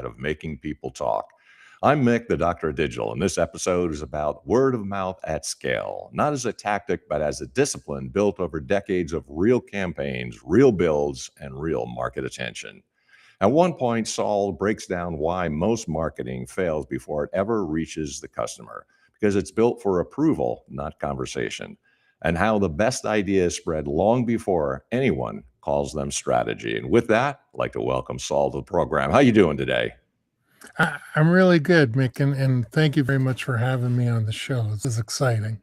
of making people talk. I'm Mick, the Doctor of Digital, and this episode is about word of mouth at scale, not as a tactic, but as a discipline built over decades of real campaigns, real builds, and real market attention. At one point, Saul breaks down why most marketing fails before it ever reaches the customer, because it's built for approval, not conversation, and how the best ideas spread long before anyone calls them strategy. And with that, I'd like to welcome Saul to the program. How you doing today? I'm really good, Mick, and thank you very much for having me on the show. This is exciting.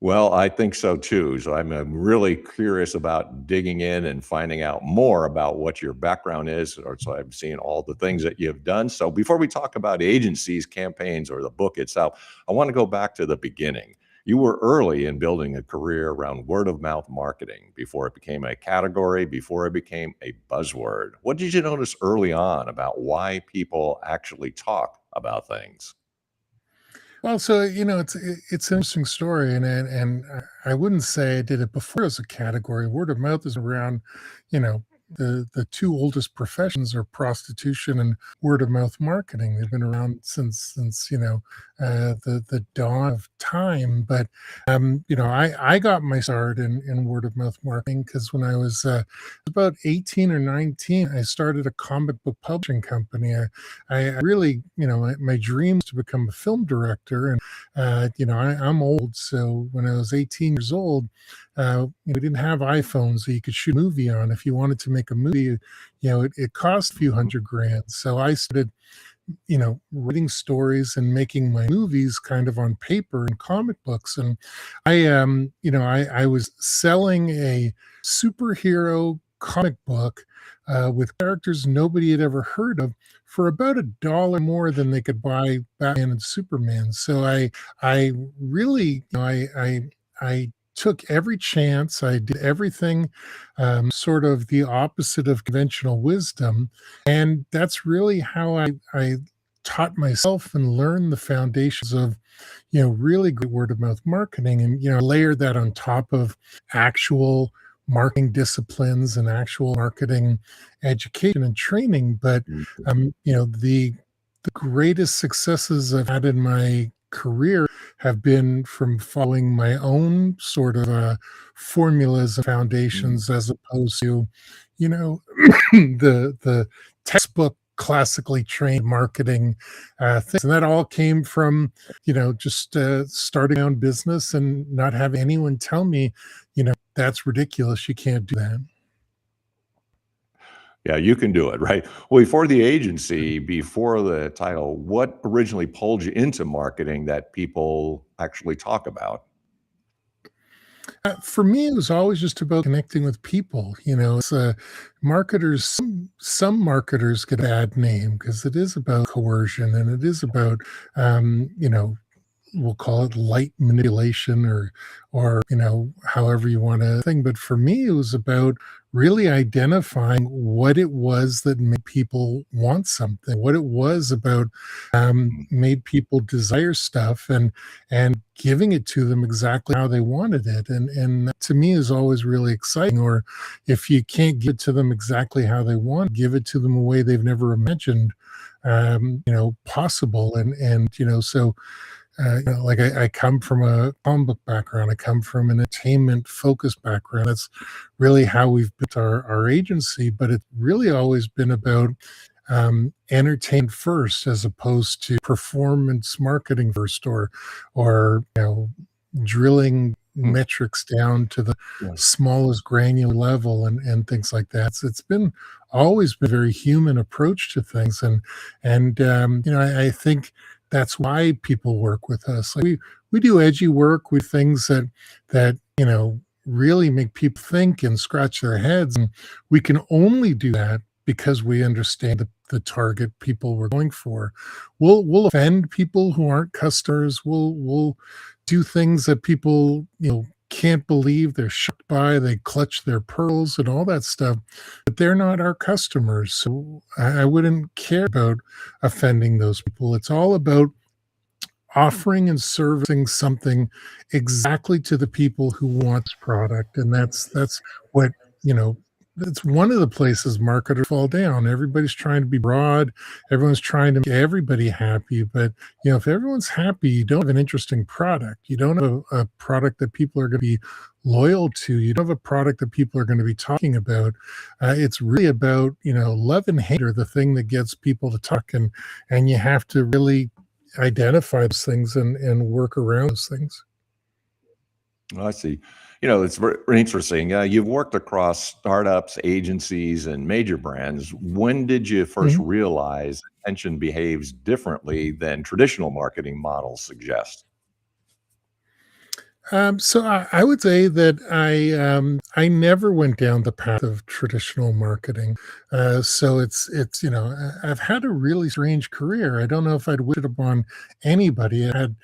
Well, I think so too. So I'm really curious about digging in and finding out more about what your background is. Or so I'm seeing all the things that you've done. So before we talk about agencies, campaigns, or the book itself, I want to go back to the beginning. You were early in building a career around word of mouth marketing before it became a category, before it became a buzzword. What did you notice early on about why people actually talk about things? Well, so it's an interesting story, and I wouldn't say I did it before as a category. Word of mouth is around, you know, the two oldest professions are prostitution and word of mouth marketing. They've been around since the dawn of time. But I got my start in word of mouth marketing because when I was about 18 or 19, I started a comic book publishing company. I really, my dream was to become a film director. And, I'm old. So when I was 18 years old, we didn't have iPhones that you could shoot a movie on. If you wanted to make a movie, it cost a few hundred grand. So I started, writing stories and making my movies kind of on paper and comic books. And I was selling a superhero comic book with characters nobody had ever heard of for about $1 more than they could buy Batman and Superman. So I really, I took every chance. I did everything sort of the opposite of conventional wisdom. And that's really how I taught myself and learned the foundations of, really great word of mouth marketing, and, layered that on top of actual marketing disciplines and actual marketing education and training. But, the greatest successes I've had in my career have been from following my own sort of formulas and foundations as opposed to, the textbook classically trained marketing things. And that all came from, just starting my own business and not having anyone tell me, that's ridiculous. You can't do that. Yeah, you can do it, right? Well, before the agency, before the title, what originally pulled you into marketing that people actually talk about? For me, it was always just about connecting with people. It's marketers. Some marketers get a bad name because it is about coercion and it is about, we'll call it light manipulation or however you want to think. But for me, it was about really identifying what it was that made people want something, what it was about made people desire stuff, and giving it to them exactly how they wanted it. And that to me is always really exciting. Or if you can't give it to them exactly how they want, give it to them a way they've never imagined possible. So like I come from a comic book background. I come from an entertainment focused background. That's really how we've built our agency, but it's really always been about entertainment first as opposed to performance marketing first, or drilling Hmm. metrics down to the Yeah. smallest granular level and things like that. So it's been always been a very human approach to things. I think that's why people work with us. Like we do edgy work with things that really make people think and scratch their heads. And we can only do that because we understand the target people we're going for. We'll offend people who aren't customers. We'll do things that people can't believe, they're shocked by, they clutch their pearls and all that stuff, but they're not our customers. So I wouldn't care about offending those people. It's all about offering and servicing something exactly to the people who want this product. And that's what, you know, It's one of the places marketers fall down. Everybody's trying to be broad. Everyone's trying to make everybody happy. But if everyone's happy, you don't have an interesting product. You don't have a product that people are going to be loyal to. You don't have a product that people are going to be talking about. It's really about love and hate are the thing that gets people to talk, and you have to really identify those things and work around those things. I see. It's very interesting. You've worked across startups, agencies, and major brands. When did you first Mhm. realize attention behaves differently than traditional marketing models suggest? So I would say that I never went down the path of traditional marketing. So it's I've had a really strange career. I don't know if I'd wish it upon anybody. I had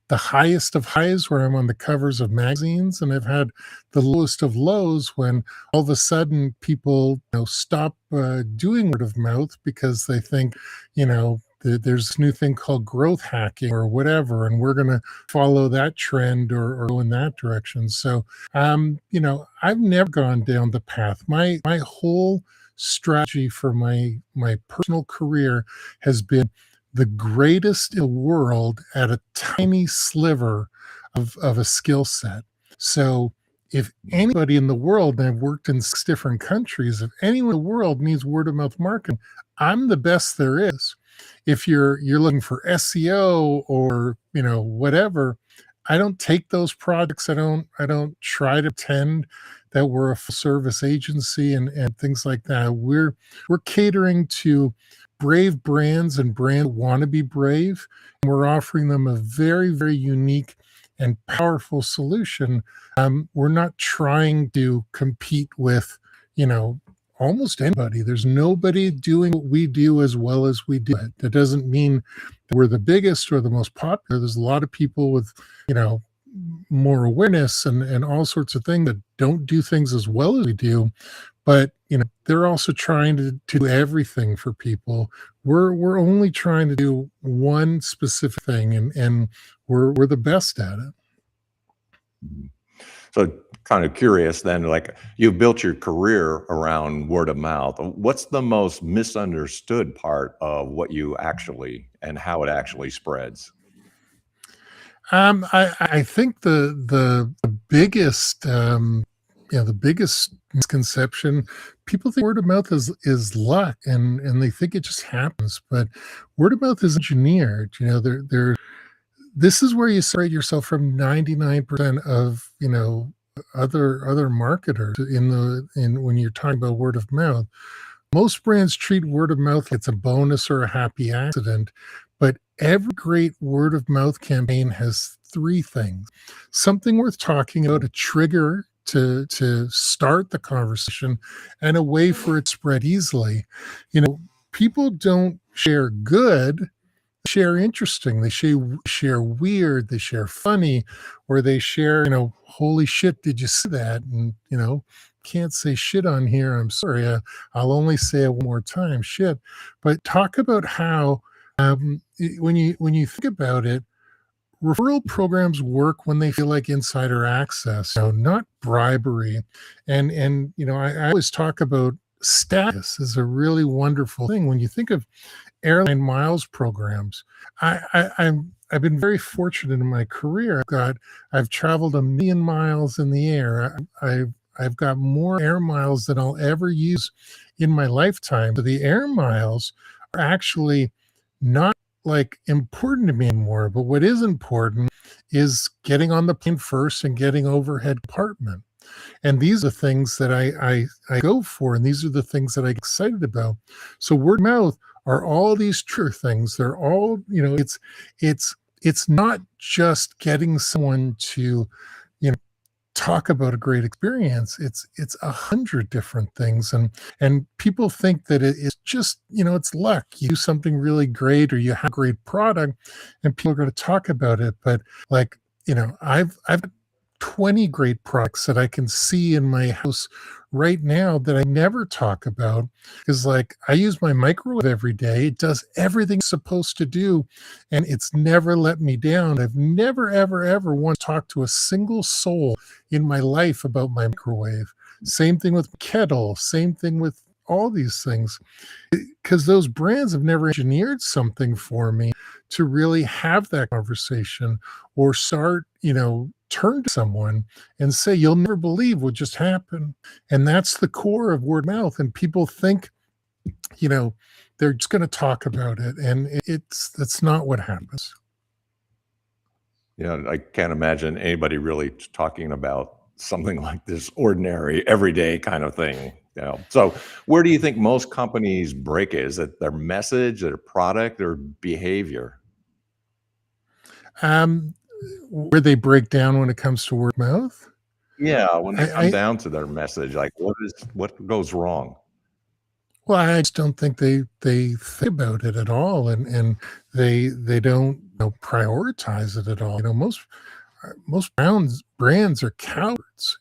the highest of highs where I'm on the covers of magazines, and I've had the lowest of lows when all of a sudden people stop doing word of mouth because they think there's this new thing called growth hacking or whatever, and we're going to follow that trend or go in that direction. So, I've never gone down the path. My whole strategy for my personal career has been the greatest in the world at a tiny sliver of a skill set. So if anybody in the world, and I've worked in 6 different countries, if anyone in the world needs word of mouth marketing, I'm the best there is. If you're looking for SEO or whatever, I don't take those projects. I don't try to pretend that we're a full service agency and things like that. We're catering to brave brands and brands want to be brave. And we're offering them a very, very unique and powerful solution. We're not trying to compete with, you know, almost anybody. There's nobody doing what we do as well as we do it. That doesn't mean that we're the biggest or the most popular. There's a lot of people with, you know, more awareness and all sorts of things that don't do things as well as we do. But they're also trying to do everything for people. We're only trying to do one specific thing, and we're the best at it. Mhm. So, kind of curious then, like you've built your career around word of mouth. What's the most misunderstood part of what you actually and how it actually spreads? I think the biggest the biggest misconception, people think word of mouth is luck, and they think it just happens, but word of mouth is engineered. There this is where you separate yourself from 99% of other marketers in when you're talking about word of mouth. Most brands treat word of mouth like it's a bonus or a happy accident, but every great word of mouth campaign has three things: something worth talking about, a trigger to start the conversation, and a way for it to spread easily. People don't share good, share interesting. They share weird, they share funny, or they share, holy shit, did you see that? And can't say shit on here. I'm sorry. I'll only say it one more time. Shit. But talk about how when you think about it, referral programs work when they feel like insider access, not bribery. And I always talk about status is a really wonderful thing. When you think of airline miles programs, I've been very fortunate in my career. I've traveled 1 million miles in the air. I've got more air miles than I'll ever use in my lifetime. So the air miles are actually not like important to me anymore. But what is important is getting on the plane first and getting overhead compartment. And these are things that I go for, and these are the things that I get excited about. So word of mouth are all these true things. They're all, it's not just getting someone to, you know, talk about a great experience. It's 100 different things. And people think that it's just, it's luck. You do something really great or you have a great product and people are going to talk about it. But like, I've 20 great products that I can see in my house right now that I never talk about. Because like I use my microwave every day. It does everything it's supposed to do, and it's never let me down. I've never, ever, ever once talked to a single soul in my life about my microwave. Same thing with kettle, same thing with all these things. Because those brands have never engineered something for me to really have that conversation or start, turn to someone and say, you'll never believe what just happened. And that's the core of word of mouth. And people think, you know, they're just going to talk about it. And that's not what happens. Yeah, I can't imagine anybody really talking about something like this ordinary, everyday kind of thing. So where do you think most companies break it? Is it their message, their product, or behavior? Um, where they break down when it comes to word of mouth. Yeah, when they come I down to their message, like what goes wrong? Well, I just don't think they think about it at all, and they don't, prioritize it at all. Most brands are cowards.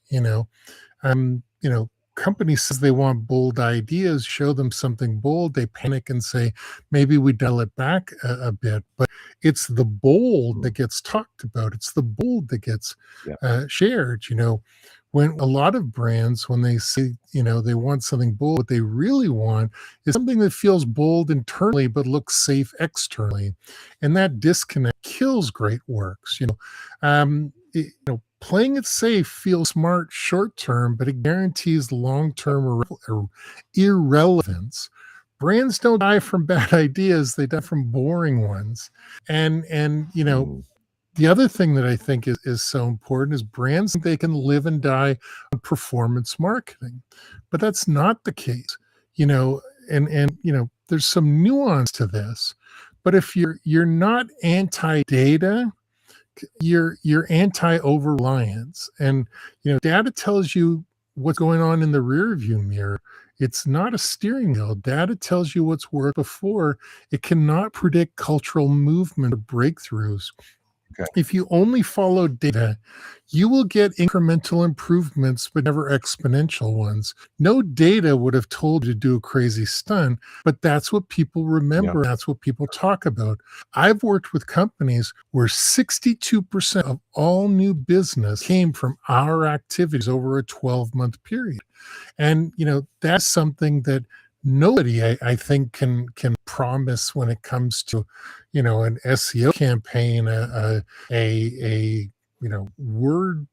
Companies says they want bold ideas, show them something bold, they panic and say, maybe we dial it back a bit. But it's the bold Mm, that gets talked about. It's the bold that gets yeah, shared. When a lot of brands, when they say, they want something bold, what they really want is something that feels bold internally but looks safe externally. And that disconnect kills great works. Playing it safe feels smart short term, but it guarantees long term irrelevance. Brands don't die from bad ideas; they die from boring ones. And mm, the other thing that I think is so important is brands think they can live and die on performance marketing, but that's not the case. You know, and there's some nuance to this. But if you're not anti data, you're anti over reliance, and data tells you what's going on in the rear view mirror. It's not a steering wheel. Data tells you what's worked before. It cannot predict cultural movement or breakthroughs. okay, If you only follow data, you will get incremental improvements, but never exponential ones. No data would have told you to do a crazy stunt, but that's what people yeah, remember. That's what people talk about. I've worked with companies where 62% of all new business came from our activities over a 12-month period. And that's something that nobody I think can promise when it comes to an SEO campaign, a word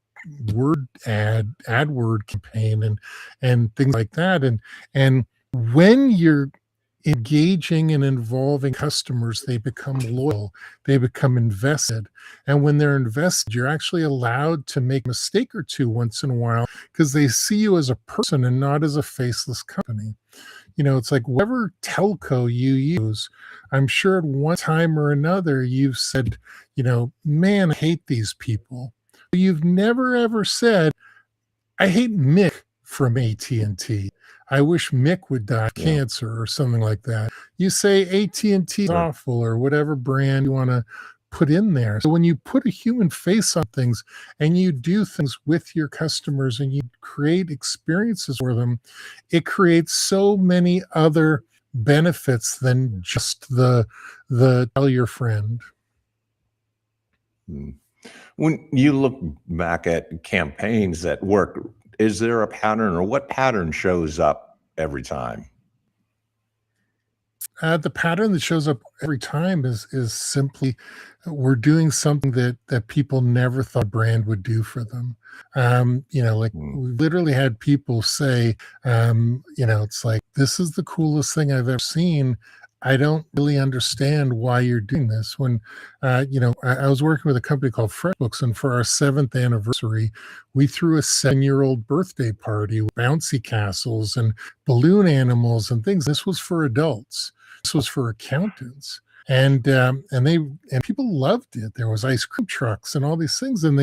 AdWord campaign, and things like that. And when you're engaging and involving customers, they become loyal, they become invested. And when they're invested, you're actually allowed to make a mistake or two once in a while because they see you as a person and not as a faceless company. It's like whatever telco you use, I'm sure at one time or another you've said, man, I hate these people. You've never ever said, I hate Mick from AT&T. I wish Mick would die of yeah, cancer or something like that. You say AT&T is sure. awful or whatever brand you want to put in there. So when you put a human face on things and you do things with your customers and you create experiences for them, it creates so many other benefits than just the tell your friend. Mm. When you look back at campaigns that work, is there a pattern or what pattern shows up every time? The pattern that shows up every time is simply we're doing something that people never thought a brand would do for them. Like Mm, we literally had people say, it's like this is the coolest thing I've ever seen. I don't really understand why you're doing this. When, I was working with a company called FreshBooks, and for our 7th anniversary, we threw a 7-year-old birthday party with bouncy castles and balloon animals and things. This was for adults. This was for accountants. And people loved it. There was ice cream trucks and all these things, and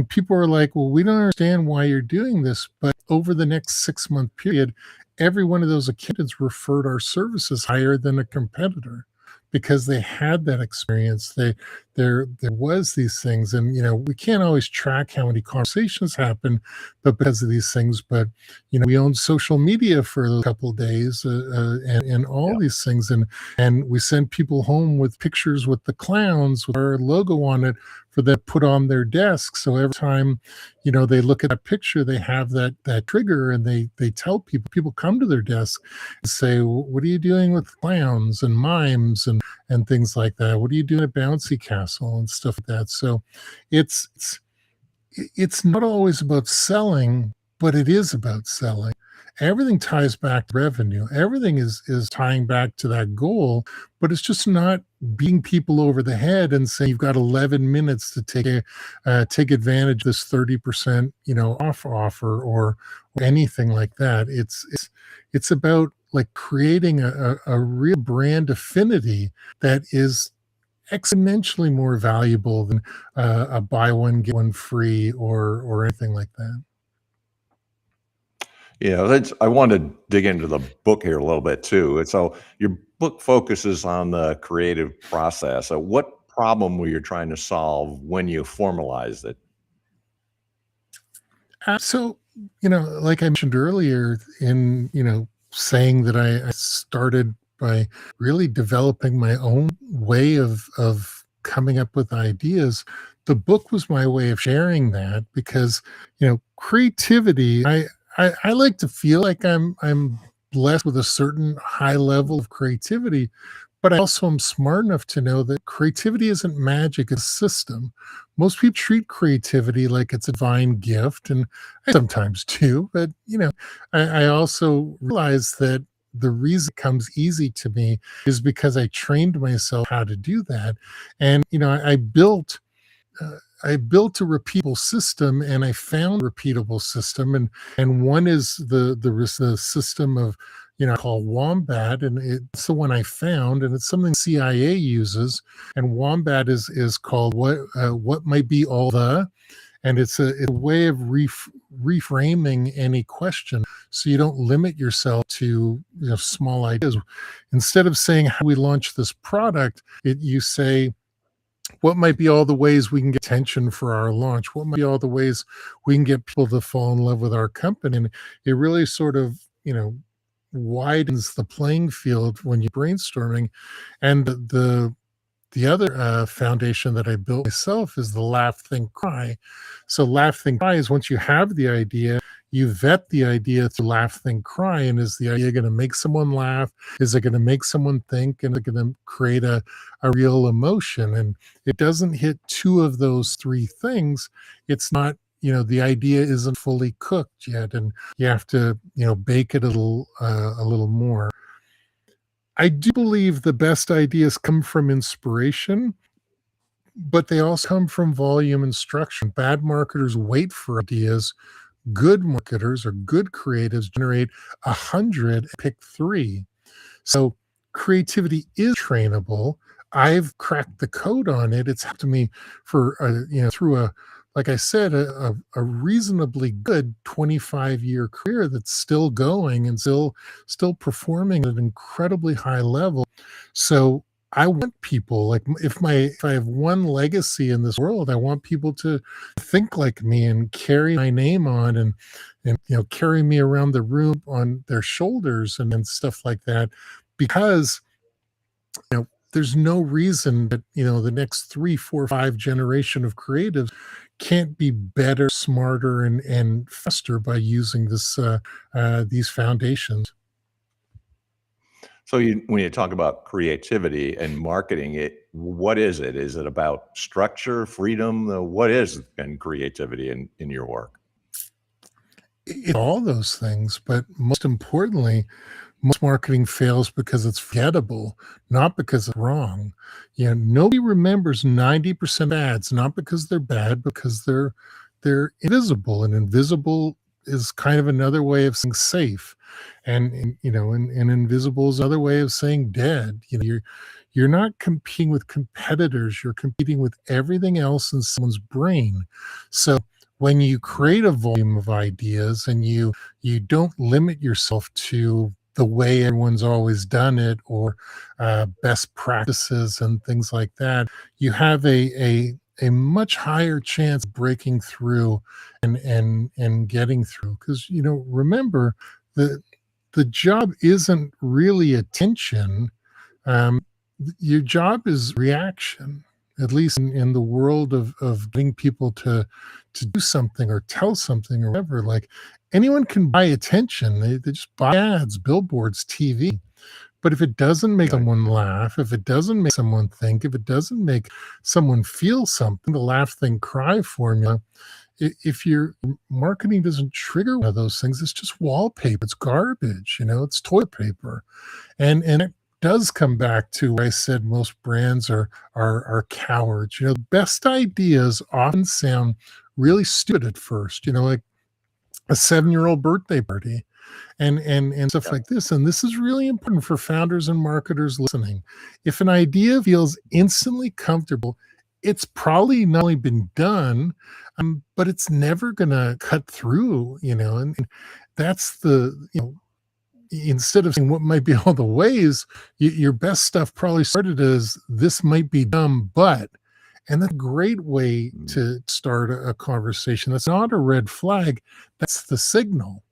people were like, "Well, we don't understand why you're doing this." But over the next 6-month period, every one of those accountants referred our services higher than a competitor because they had that experience. There was these things, and we can't always track how many conversations happen, but because of these things. But we owned social media for a couple of days, and all yeah, these things, and we sent people home with pictures with the clowns with our logo on it for them to put on their desk. So every time, they look at a picture, they have that trigger, and they tell people come to their desk and say, what are you doing with clowns and mimes and things like that? What are you doing at Bouncy Castle and stuff like that? So it's it's not always about selling, but it is about selling. Everything ties back to revenue. Everything is tying back to that goal, but it's just not beating people over the head and saying you've got 11 minutes to take advantage of this 30% off offer, or anything like that. It's about like creating a real brand affinity that is exponentially more valuable than a buy one get one free, or anything like that. Yeah, I want to dig into the book here a little bit too. And so your book focuses on the creative process. So what problem were you trying to solve when you formalized it? So, like I mentioned earlier, in saying that I started by really developing my own way of coming up with ideas. The book was my way of sharing that, because creativity. I like to feel like I'm blessed with a certain high level of creativity, but I also am smart enough to know that creativity isn't magic, it's a system. Most people treat creativity like it's a divine gift, and I sometimes do, but I also realize that the reason it comes easy to me is because I trained myself how to do that. And uh, I built a repeatable system, and I found a repeatable system, and one is the system of called Wombat, and it's the one I found, and it's something CIA uses. And Wombat is called what might be all the, and it's a way of reframing any question, so you don't limit yourself to small ideas. Instead of saying how we launch this product, you say what might be all the ways we can get attention for our launch? What might be all the ways we can get people to fall in love with our company? And it really sort of, widens the playing field when you're brainstorming. And the other foundation that I built myself is the laugh, think, cry. So laugh, think, cry is once you have the idea, you vet the idea through laugh, think, cry. And is the idea going to make someone laugh? Is it going to make someone think? And is it going to create a real emotion? And it doesn't hit two of those three things. It's not, the idea isn't fully cooked yet. And you have to, bake it a little more. I do believe the best ideas come from inspiration, but they also come from volume and structure. Bad marketers wait for ideas. Good marketers or good creatives generate 100 and pick three. So creativity is trainable. I've cracked the code on it. It's happened to me for through like I said, a reasonably good 25-year career that's still going and still performing at an incredibly high level. So I want people, like, if I have one legacy in this world, I want people to think like me and carry my name on, and carry me around the room on their shoulders, and stuff like that, because there's no reason that the next 3, 4, 5 generation of creatives can't be better, smarter, and faster by using these foundations. So when you talk about creativity and marketing it, what is it? Is it about structure, freedom? What is in creativity in your work? All those things, but most importantly, most marketing fails because it's forgettable, not because it's wrong. Nobody remembers 90% ads, not because they're bad, because they're invisible, and invisible is kind of another way of saying safe. And invisible is another way of saying dead. You're not competing with competitors, you're competing with everything else in someone's brain. So when you create a volume of ideas, and you don't limit yourself to the way everyone's always done it, or best practices and things like that, you have a much higher chance of breaking through and getting through. Because remember, the job isn't really attention. um, your job is reaction. at least in the world of getting people to do something or tell something or whatever. Like anyone can buy attention. They just buy ads, billboards, TV. But if it doesn't make Right. someone laugh, if it doesn't make someone think, if it doesn't make someone feel something, the laugh, think, cry formula, if your marketing doesn't trigger one of those things, it's just wallpaper. It's garbage, it's toilet paper. And it does come back to what I said most brands are cowards. Best ideas often sound really stupid at first, like a 7-year-old birthday party and stuff Yeah. like this. And this is really important for founders and marketers listening. If an idea feels instantly comfortable, it's probably not only been done, but it's never gonna cut through, and that's instead of saying what might be all the ways, your best stuff probably started as this might be dumb, but and that's a great way Mm. to start a conversation. That's not a red flag. That's the signal,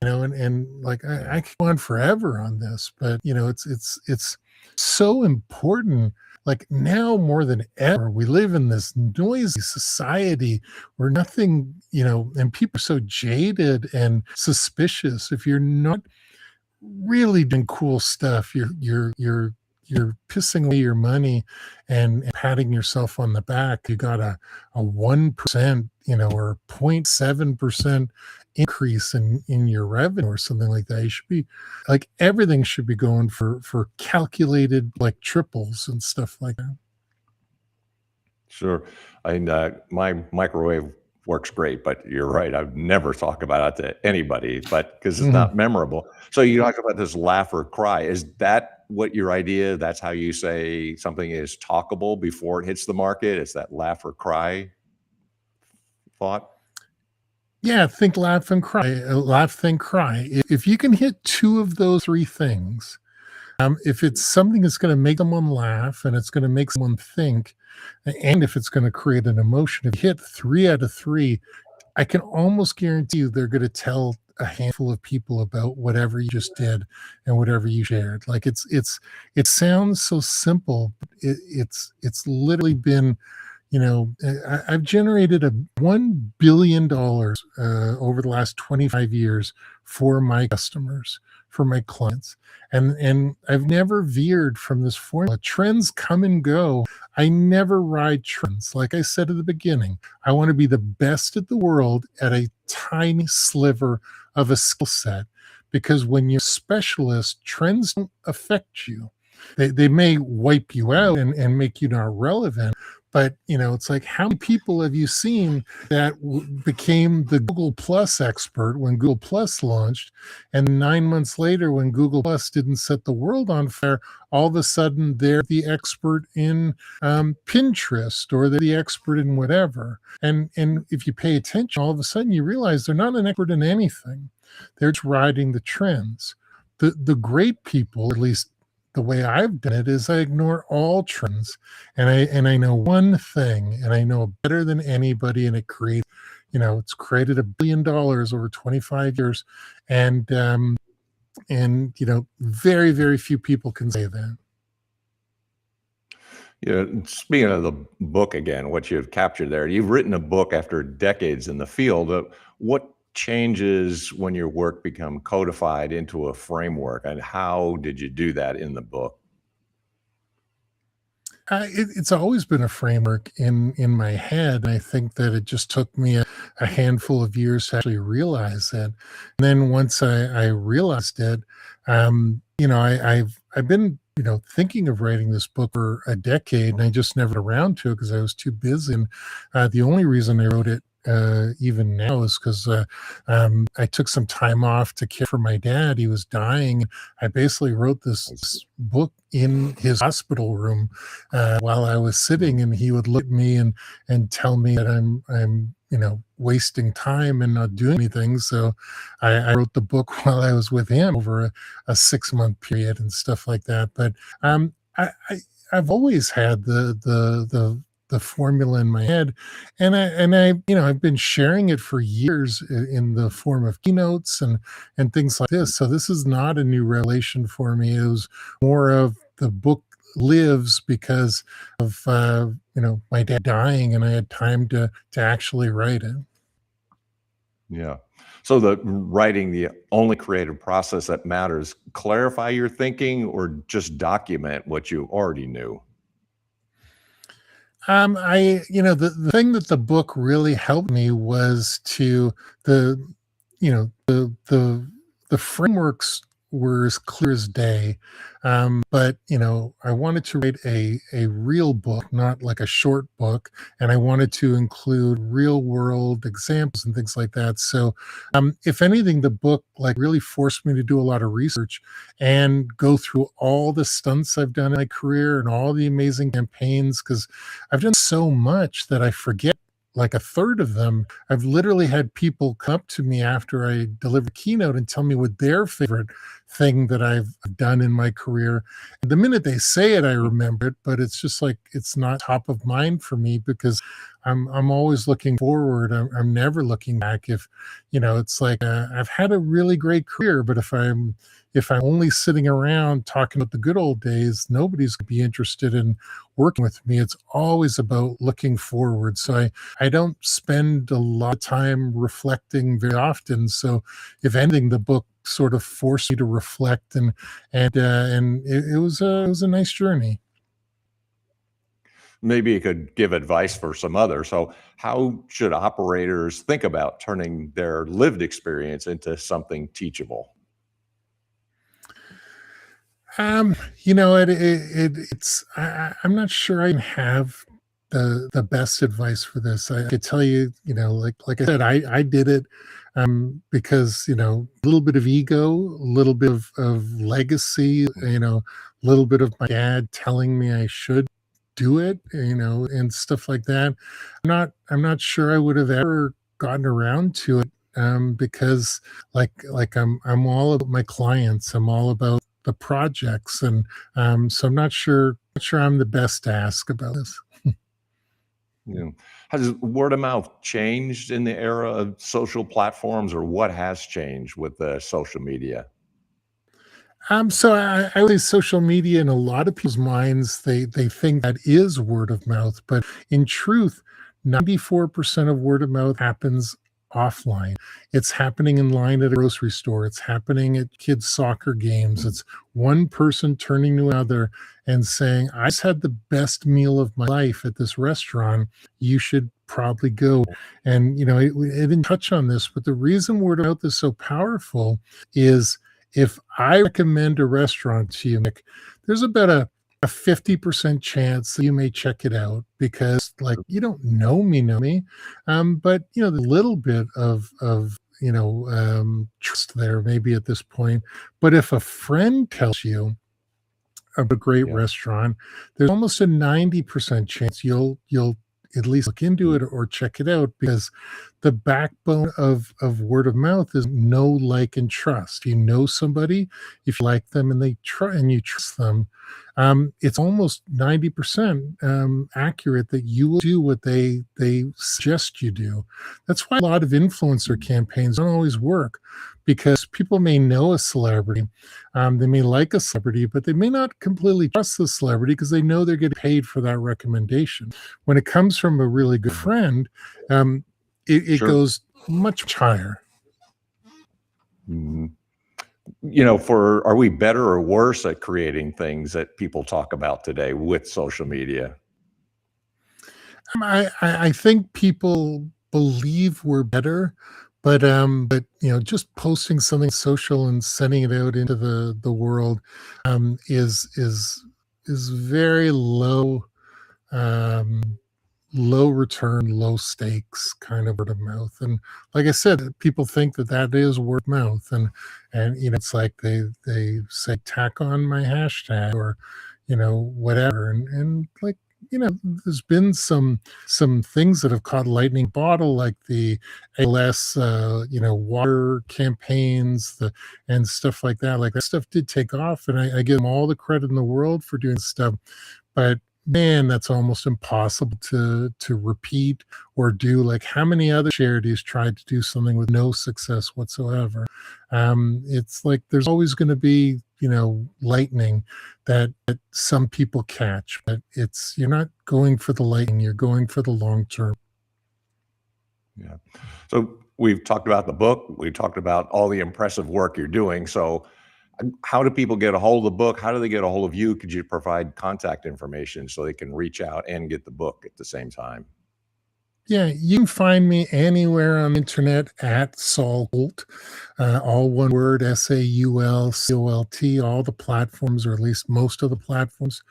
and like Yeah. I could go on forever on this, but it's so important. Like now more than ever, we live in this noisy society where nothing, and people are so jaded and suspicious. If you're not really doing cool stuff. You're pissing away your money and patting yourself on the back. You got a 1%, or 0.7% increase in your revenue or something like that. You should be like everything should be going for calculated like triples and stuff like that. Sure. My microwave works great, but you're right. I've never talk about it to anybody, but because it's Mhm. not memorable. So you talk about this laugh or cry. Is that what your idea? That's how you say something is talkable before it hits the market? It's that laugh or cry thought? Yeah, think, laugh, and cry. Laugh, think, cry. If you can hit two of those three things, if it's something that's going to make someone laugh and it's going to make someone think, and if it's going to create an emotion, if you hit 3 out of 3, I can almost guarantee you they're going to tell a handful of people about whatever you just did and whatever you shared. Like it sounds so simple, but it's literally been, I've generated a $1 billion over the last 25 years for my customers, for my clients. And I've never veered from this formula. Trends come and go. I never ride trends. Like I said at the beginning, I want to be the best at the world at a tiny sliver of a skill set. Because when you're a specialist, trends don't affect you. They may wipe you out and make you not relevant. But it's like, how many people have you seen that became the Google Plus expert when Google Plus launched, and 9 months later, when Google Plus didn't set the world on fire, all of a sudden they're the expert in Pinterest, or they're the expert in whatever. And if you pay attention, all of a sudden you realize they're not an expert in anything. They're just riding the trends. The great people, at least the way I've done it, is I ignore all trends, and I know one thing, and I know it better than anybody, and it's created $1 billion over 25 years, and very very few people can say that. Yeah, speaking of the book again, what you've captured there, you've written a book after decades in the field. What changes when your work become codified into a framework, and how did you do that in the book? It's always been a framework in my head. And I think that it just took me a handful of years to actually realize that. And then once I realized it, I've been thinking of writing this book for a decade, and I just never got around to it because I was too busy. And the only reason I wrote it even now is because I took some time off to care for my dad. He was dying. I basically wrote I see. this book in his hospital room while I was sitting, and he would look at me and tell me that I'm wasting time and not doing anything. So I wrote the book while I was with him over a 6 month period and stuff like that. But I've always had the formula in my head, and I've been sharing it for years in the form of keynotes and things like this. So this is not a new revelation for me. It was more of the book lives because of my dad dying, and I had time to actually write it. Yeah. So the writing the only creative process that matters, clarify your thinking or just document what you already knew? The thing that the book really helped me was to the the frameworks were as clear as day. But I wanted to write a real book, not like a short book, and I wanted to include real world examples and things like that. So, if anything, the book like really forced me to do a lot of research and go through all the stunts I've done in my career and all the amazing campaigns, because I've done so much that I forget like a third of them. I've literally had people come up to me after I deliver a keynote and tell me what their favorite thing that I've done in my career. And the minute they say it, I remember it, but it's just like it's not top of mind for me because I'm always looking forward. I'm never looking back. It's like I've had a really great career, but if I'm only sitting around talking about the good old days, nobody's going to be interested in working with me. It's always about looking forward. So I don't spend a lot of time reflecting very often. So if anything, the book sort of forced me to reflect, and it was a nice journey. Maybe you could give advice for some others. So, how should operators think about turning their lived experience into something teachable? I'm not sure I have the best advice for this. I could tell you, like I said, I did it because a little bit of ego, a little bit of legacy, a little bit of my dad telling me I should do it, and stuff like that. I'm not sure I would have ever gotten around to it because like I'm all about my clients. I'm all about the projects, and so I'm not sure I'm the best to ask about this. You know, has word of mouth changed in the era of social platforms, or what has changed with the social media? So I would say social media in a lot of people's minds, they think that is word of mouth, but in truth, 94% of word of mouth happens offline. It's happening in line at a grocery store. It's happening at kids' soccer games. Mm, It's one person turning to another and saying, "I just had the best meal of my life at this restaurant. You should probably go." And it didn't touch on this, but the reason word of mouth is so powerful is if I recommend a restaurant to you, Nick, there's about a 50% chance that you may check it out because like you don't know me. But the little bit of trust there maybe at this point. But if a friend tells you of a great yeah. restaurant, there's almost a 90% chance you'll at least look into Mm, it or check it out because the backbone of word of mouth is know, like, and trust. You know somebody, if you like them and they try and you trust them, it's almost 90% accurate that you will do what they suggest you do. That's why a lot of influencer mm, campaigns don't always work because people may know a celebrity, they may like a celebrity, but they may not completely trust the celebrity because they know they're getting paid for that recommendation. When it comes from a really good mhm. friend, it Sure. goes much higher. Mhm. For are we better or worse at creating things that people talk about today with social media? I think people believe we're better, but just posting something social and sending it out into the world is very um, low return, low stakes kind of word of mouth. And like I said, people think that that is word of mouth, and it's like they say tack on my hashtag or whatever, and like there's been some things that have caught lightning bottle like the ALS water campaigns and stuff like that. Like that stuff did take off, and I give them all the credit in the world for doing stuff, but man, that's almost impossible to repeat or do. Like, how many other charities tried to do something with no success whatsoever? It's like there's always going to be, lightning that some people catch, but you're not going for the lightning, you're going for the long term. Yeah. So we've talked about the book. We've talked about all the impressive work you're doing. So how do people get a hold of the book? How do they get a hold of you? Could you provide contact information so they can reach out and get the book at the same time? Yeah, you can find me anywhere on the internet at Saul Colt, all one word, SAULCOLT, all the platforms, or at least most of the platforms.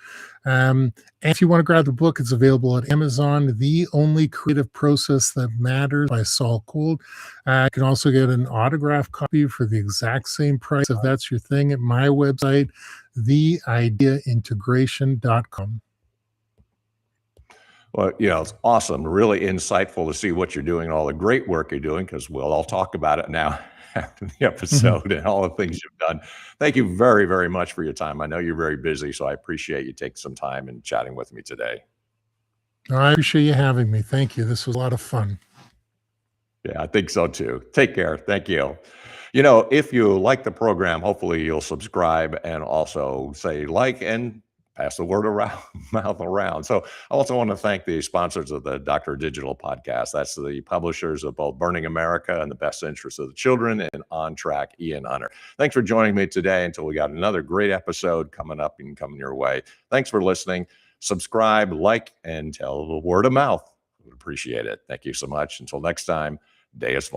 And if you want to grab the book, it's available at Amazon. The Only Creative Process That Matters by Saul Colt. You can also get an autograph copy for the exact same price if that's your thing at my website, theideaintegration.com. Well, it's awesome, really insightful to see what you're doing and all the great work you're doing, because we'll all talk about it now after the episode and all the things you've done. Thank you very, very much for your time. I know you're very busy, so I appreciate you taking some time and chatting with me today. I appreciate you having me. Thank you. This was a lot of fun. Yeah, I think so too. Take care. Thank you. If you like the program, hopefully you'll subscribe and also say like and pass the word around, mouth around. So I also want to thank the sponsors of the Dr. Digital podcast. That's the publishers of both Burning America and The Best Interests of the Children and On Track, Ian Hunter. Thanks for joining me today until we got another great episode coming up and coming your way. Thanks for listening. Subscribe, like, and tell the word of mouth. Would appreciate it. Thank you so much. Until next time, Deus Vult.